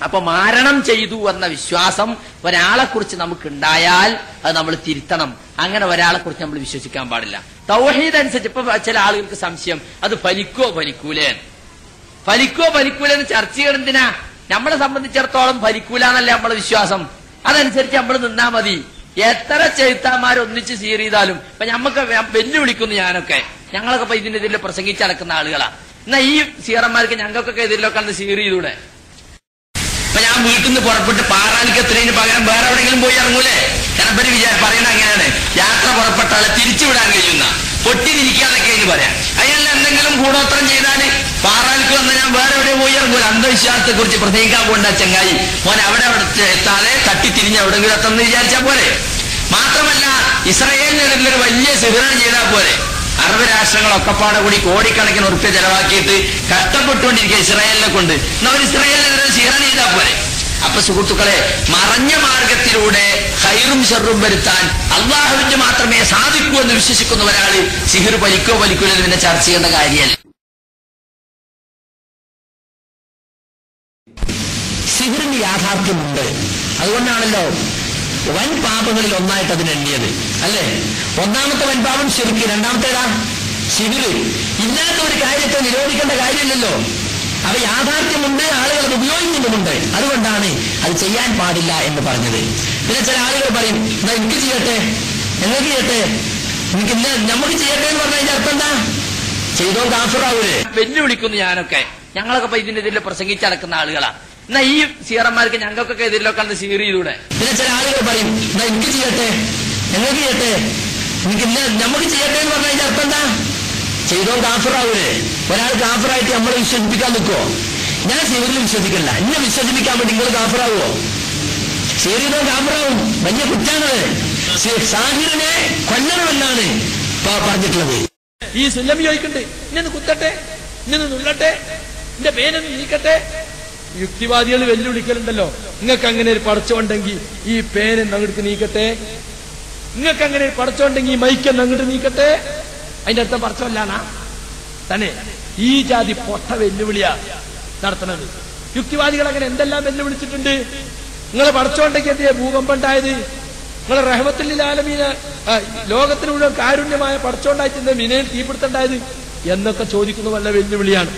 അപ്പൊ മാരണം ചെയ്തു എന്ന വിശ്വാസം ഒരാളെ കുറിച്ച് നമുക്കുണ്ടായാൽ അത് നമ്മൾ തിരുത്തണം. അങ്ങനെ ഒരാളെ കുറിച്ച് നമ്മൾ വിശ്വസിക്കാൻ പാടില്ല. തൗഹീദ് അനുസരിച്ച് ഇപ്പൊ ചില ആളുകൾക്ക് സംശയം, അത് ഫലിക്കോ ഫലിക്കൂലേ എന്ന് ചർച്ച ചെയ്യണം. എന്തിനാ? നമ്മളെ സംബന്ധിച്ചിടത്തോളം ഫലിക്കൂല എന്നല്ല നമ്മളെ വിശ്വാസം. അതനുസരിച്ച് നമ്മൾ നിന്നാ മതി. എത്ര ചെഴുത്താന്മാർ ഒന്നിച്ച് സീർ ചെയ്താലും ഇപ്പൊ ഞമ്മക്ക് വെല്ലുവിളിക്കുന്നു. ഞങ്ങളൊക്കെ ഇപ്പൊ ഇതിനെതിരെ പ്രസംഗിച്ചടക്കുന്ന ആളുകളാ. എന്നാ ഈ സീറന്മാർക്ക് ഞങ്ങൾക്കൊക്കെ എതിരിലൊക്കെ അന്ന് സീർ ചെയ്തൂടെ? ഇപ്പൊ ഞാൻ വീട്ടിൽ നിന്ന് പുറപ്പെട്ട് പാറാലിക്കത്തിന് പകരം വേറെ എവിടെയെങ്കിലും പോയി ഇറങ്ങൂലേ? കാരണം പറയുന്നത് അങ്ങനെയാണ്, യാത്ര പുറപ്പെട്ട ആളെ തിരിച്ചുവിടാൻ കഴിയുന്ന പൊട്ടിരിക്കാതൊക്കെ എന്ന് പറയാം. അതിനല്ല എന്തെങ്കിലും കൂടോത്രം ചെയ്താല് പാറാലിക്ക് വന്ന് ഞാൻ വേറെ എവിടെ പോയി ഇറങ്ങൂല. അന്ധവിശ്വാസത്തെ കുറിച്ച് പ്രസംഗിക്കാൻ പോകണ്ട ചങ്ങായി, മോൻ അവിടെ എത്താതെ തട്ടിത്തിരിഞ്ഞ് എവിടെങ്കിലും എത്തുമെന്ന് വിചാരിച്ചാൽ പോരെ. മാത്രമല്ല ഇസ്രായേലിനെതിരെ ഒരു വലിയ സിഹ്റൻ ചെയ്താൽ പോരെ. അറബ് രാഷ്ട്രങ്ങളൊക്കെ പാടെ കൂടി കോടിക്കണക്കിന് ഉറുപ്പ്യ ചെലവാക്കിയിട്ട് കഷ്ടപ്പെട്ടുകൊണ്ടിരിക്കുക ഇസ്രായേലിനെ കൊണ്ട്. എന്നവർ ഇസ്രായേലിനെതിരെ സിഹ്റൻ ചെയ്താൽ പോരെ. അപ്പൊ സുഹൃത്തുക്കളെ, മറഞ്ഞ മാർഗത്തിലൂടെ ഖൈറും ഷർറും വരുത്താൻ അള്ളാഹുവിന് മാത്രമേ സാധിക്കൂ എന്ന് വിശ്വസിക്കുന്ന ഒരാള് സിഹിർ വലിക്കോ എന്ന് പിന്നെ ചർച്ച ചെയ്യേണ്ട കാര്യമല്ല. സിഹിറിന് യാഥാർത്ഥ്യമുണ്ട്. അതുകൊണ്ടാണല്ലോ വൻ പാപങ്ങളിൽ ഒന്നായിട്ട് അതിനെണ്ണിയത്, അല്ലേ? ഒന്നാമത്തെ വൻപാപം ശിർക്ക്, രണ്ടാമത്തേതാ സിഹിർ. ഇല്ലാത്ത ഒരു കാര്യത്തെ നിരോധിക്കേണ്ട കാര്യമില്ലല്ലോ. അവ യാഥാർത്ഥ്യമുണ്ട്, ആളുകൾ അത് ഉപയോഗിക്കുന്നുമുണ്ട്. അതുകൊണ്ടാണ് അത് ചെയ്യാൻ പാടില്ല എന്ന് പറഞ്ഞത്. പിന്നെ ചില ആളുകൾ പറയും, എന്നാ എനിക്ക് ചെയ്യട്ടെ, നിങ്ങൾക്ക് ചെയ്യട്ടെ, നമുക്ക് ചെയ്യട്ടെ എന്ന് പറഞ്ഞതിന്റെ അർത്ഥം എന്താ? ചെയ്തോ കാഫിറാവൂലേ? വെല്ലുവിളിക്കുന്നു. ഞങ്ങളൊക്കെ ഇപ്പൊ ഇതിനെതിരെ പ്രസംഗിച്ചടക്കുന്ന ആളുകളാ. എന്നാ ഈ സീറന്മാർക്ക് ഞങ്ങൾക്കൊക്കെ എതിരിലൊക്കെ അന്ന് സീർ ചെയ്തൂടെ? പിന്നെ ചില ആളുകൾ പറയും, എന്നാ എനിക്ക് ചെയ്യട്ടെ, നിങ്ങൾക്ക് ചെയ്യട്ടെ, നമുക്ക് ചെയ്യട്ടെ എന്ന് പറഞ്ഞതിന്റെ അർത്ഥം എന്താ? ചെയ്തോ കാഫിറാവൂലേ? ഒരാൾ കാഫിറായിട്ട് നമ്മളെ വിശ്വസിപ്പിക്കാൻ നിൽക്കുവോ? ഞാൻ സീറിൽ വിശ്വസിക്കില്ല, എന്നെ വിശ്വസിപ്പിക്കാൻ വേണ്ടി നിങ്ങൾ കാഫിറാവോ? സീറിനോ കാഫിറാവും, വലിയ കുറ്റാണത്. സാഹിറിനെ കൊല്ലണമെന്നാണ് പറഞ്ഞിട്ടുള്ളത്. ഈ സുല്ലം ചോദിക്കണ്ടേ, ഇന്നൊന്ന് കുത്തട്ടെ, ഇന്നൊന്ന് നുള്ളട്ടെ, എന്റെ പേനൊന്ന് നീക്കട്ടെ. യുക്തിവാദികൾ വെല്ലുവിളിക്കലുണ്ടല്ലോ, നിങ്ങൾക്ക് അങ്ങനെ ഒരു പടച്ചോണ്ടെങ്കിൽ ഈ പേനൊന്ന് അങ്ങോട്ട് നീക്കട്ടെ, നിങ്ങൾക്ക് അങ്ങനെ ഒരു പടച്ചോണ്ടെങ്കിൽ ഈ മൈക്കൊന്ന് അങ്ങോട്ട് നീക്കട്ടെ. അതിന്റെ അർത്ഥം പടച്ചോല്ലാണാ തന്നെ? ഈ ജാതി പൊട്ട വെല്ലുവിളിയാ നടത്തണത്. യുക്തിവാദികൾ അങ്ങനെ എന്തെല്ലാം വെല്ലുവിളിച്ചിട്ടുണ്ട്. നിങ്ങളെ പടച്ചോണ്ടെങ്കിൽ എന്തിനാ ഭൂകമ്പം ഉണ്ടായത്? നിങ്ങളെ റഹ്മത്തുൽ ആലമീന ലോകത്തിന് മുഴുവൻ കാരുണ്യമായ പടച്ചോണ്ടായിട്ട് എന്താ മിനയിൽ തീപിടുത്തുണ്ടായത് എന്നൊക്കെ ചോദിക്കുന്ന വല്ല വെല്ലുവിളിയാണ്.